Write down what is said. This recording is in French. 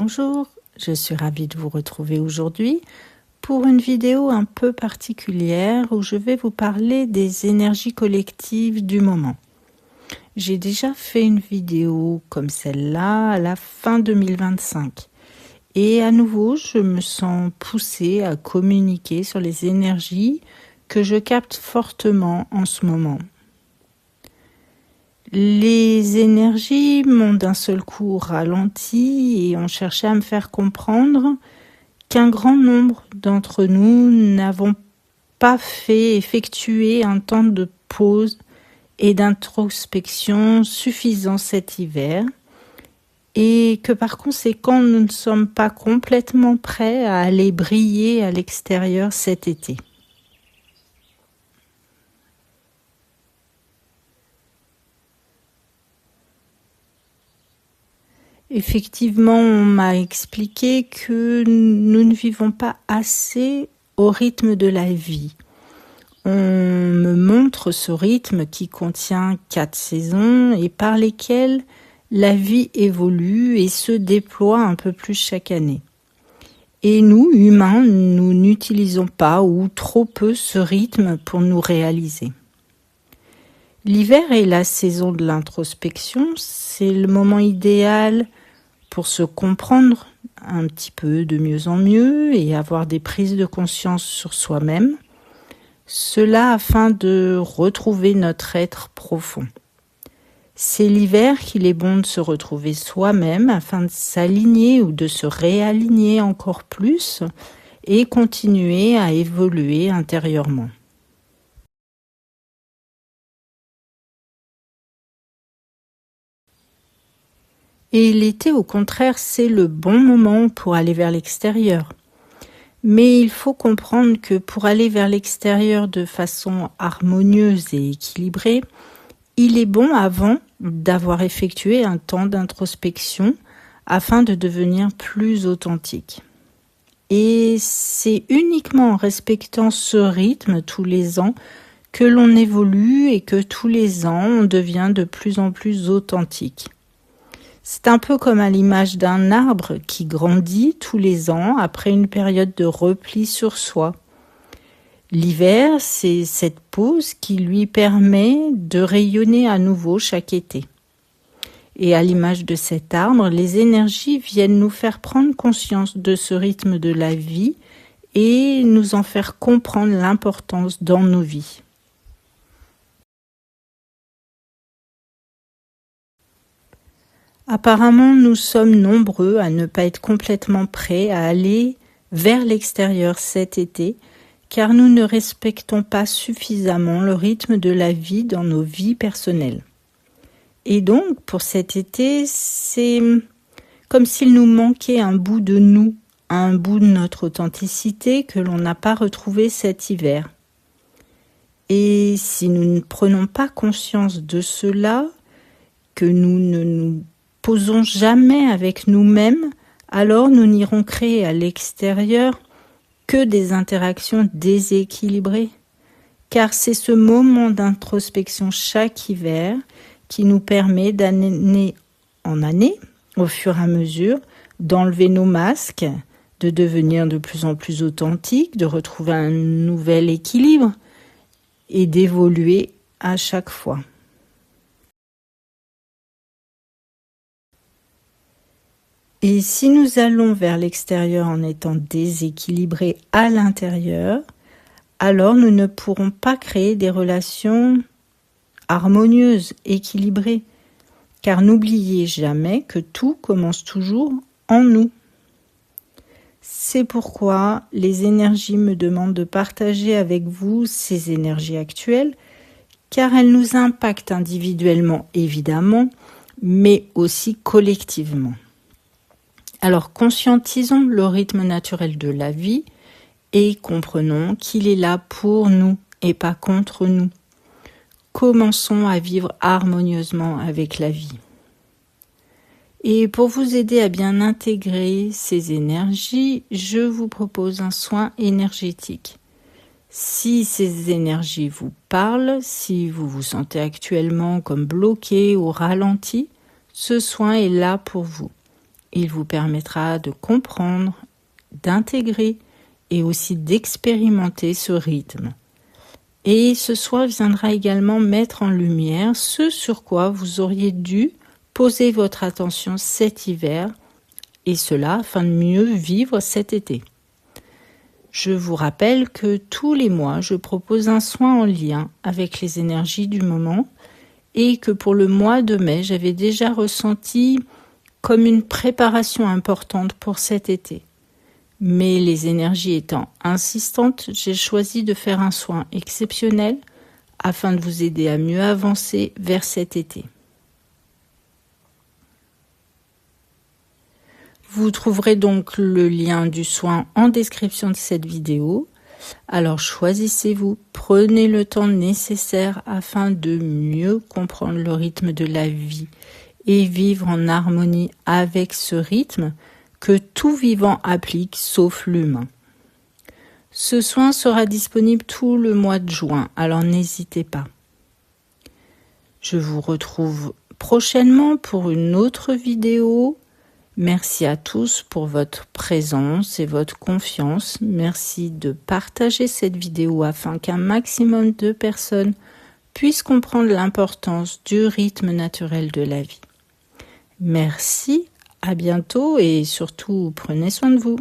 Bonjour, je suis ravie de vous retrouver aujourd'hui pour une vidéo un peu particulière où je vais vous parler des énergies collectives du moment. J'ai déjà fait une vidéo comme celle-là à la fin 2025 et à nouveau je me sens poussée à communiquer sur les énergies que je capte fortement en ce moment. Les énergies m'ont d'un seul coup ralenti et ont cherché à me faire comprendre qu'un grand nombre d'entre nous n'avons pas effectué un temps de pause et d'introspection suffisant cet hiver et que par conséquent nous ne sommes pas complètement prêts à aller briller à l'extérieur cet été. Effectivement, on m'a expliqué que nous ne vivons pas assez au rythme de la vie. On me montre ce rythme qui contient 4 saisons et par lesquelles la vie évolue et se déploie un peu plus chaque année. Et nous, humains, nous n'utilisons pas ou trop peu ce rythme pour nous réaliser. L'hiver est la saison de l'introspection, c'est le moment idéal pour se comprendre un petit peu de mieux en mieux et avoir des prises de conscience sur soi-même, cela afin de retrouver notre être profond. C'est l'hiver qu'il est bon de se retrouver soi-même afin de s'aligner ou de se réaligner encore plus et continuer à évoluer intérieurement. Et l'été, au contraire, c'est le bon moment pour aller vers l'extérieur. Mais il faut comprendre que pour aller vers l'extérieur de façon harmonieuse et équilibrée, il est bon avant d'avoir effectué un temps d'introspection afin de devenir plus authentique. Et c'est uniquement en respectant ce rythme tous les ans que l'on évolue et que tous les ans on devient de plus en plus authentique. C'est un peu comme à l'image d'un arbre qui grandit tous les ans après une période de repli sur soi. L'hiver, c'est cette pause qui lui permet de rayonner à nouveau chaque été. Et à l'image de cet arbre, les énergies viennent nous faire prendre conscience de ce rythme de la vie et nous en faire comprendre l'importance dans nos vies. Apparemment, nous sommes nombreux à ne pas être complètement prêts à aller vers l'extérieur cet été, car nous ne respectons pas suffisamment le rythme de la vie dans nos vies personnelles. Et donc, pour cet été, c'est comme s'il nous manquait un bout de nous, un bout de notre authenticité que l'on n'a pas retrouvé cet hiver. Et si nous ne prenons pas conscience de cela, que nous ne nous posons jamais avec nous-mêmes, alors nous n'irons créer à l'extérieur que des interactions déséquilibrées. Car c'est ce moment d'introspection chaque hiver qui nous permet d'année en année, au fur et à mesure, d'enlever nos masques, de devenir de plus en plus authentiques, de retrouver un nouvel équilibre et d'évoluer à chaque fois. Et si nous allons vers l'extérieur en étant déséquilibrés à l'intérieur, alors nous ne pourrons pas créer des relations harmonieuses, équilibrées. Car n'oubliez jamais que tout commence toujours en nous. C'est pourquoi les énergies me demandent de partager avec vous ces énergies actuelles, car elles nous impactent individuellement évidemment, mais aussi collectivement. Alors conscientisons le rythme naturel de la vie et comprenons qu'il est là pour nous et pas contre nous. Commençons à vivre harmonieusement avec la vie. Et pour vous aider à bien intégrer ces énergies, je vous propose un soin énergétique. Si ces énergies vous parlent, si vous vous sentez actuellement comme bloqué ou ralenti, ce soin est là pour vous. Il vous permettra de comprendre, d'intégrer et aussi d'expérimenter ce rythme. Et ce soin viendra également mettre en lumière ce sur quoi vous auriez dû poser votre attention cet hiver, et cela afin de mieux vivre cet été. Je vous rappelle que tous les mois, je propose un soin en lien avec les énergies du moment et que pour le mois de mai, j'avais déjà ressenti comme une préparation importante pour cet été. Mais les énergies étant insistantes, j'ai choisi de faire un soin exceptionnel afin de vous aider à mieux avancer vers cet été. Vous trouverez donc le lien du soin en description de cette vidéo. Alors choisissez-vous, prenez le temps nécessaire afin de mieux comprendre le rythme de la vie et vivre en harmonie avec ce rythme que tout vivant applique sauf l'humain. Ce soin sera disponible tout le mois de juin, alors n'hésitez pas. Je vous retrouve prochainement pour une autre vidéo. Merci à tous pour votre présence et votre confiance. Merci de partager cette vidéo afin qu'un maximum de personnes puissent comprendre l'importance du rythme naturel de la vie. Merci, à bientôt et surtout prenez soin de vous.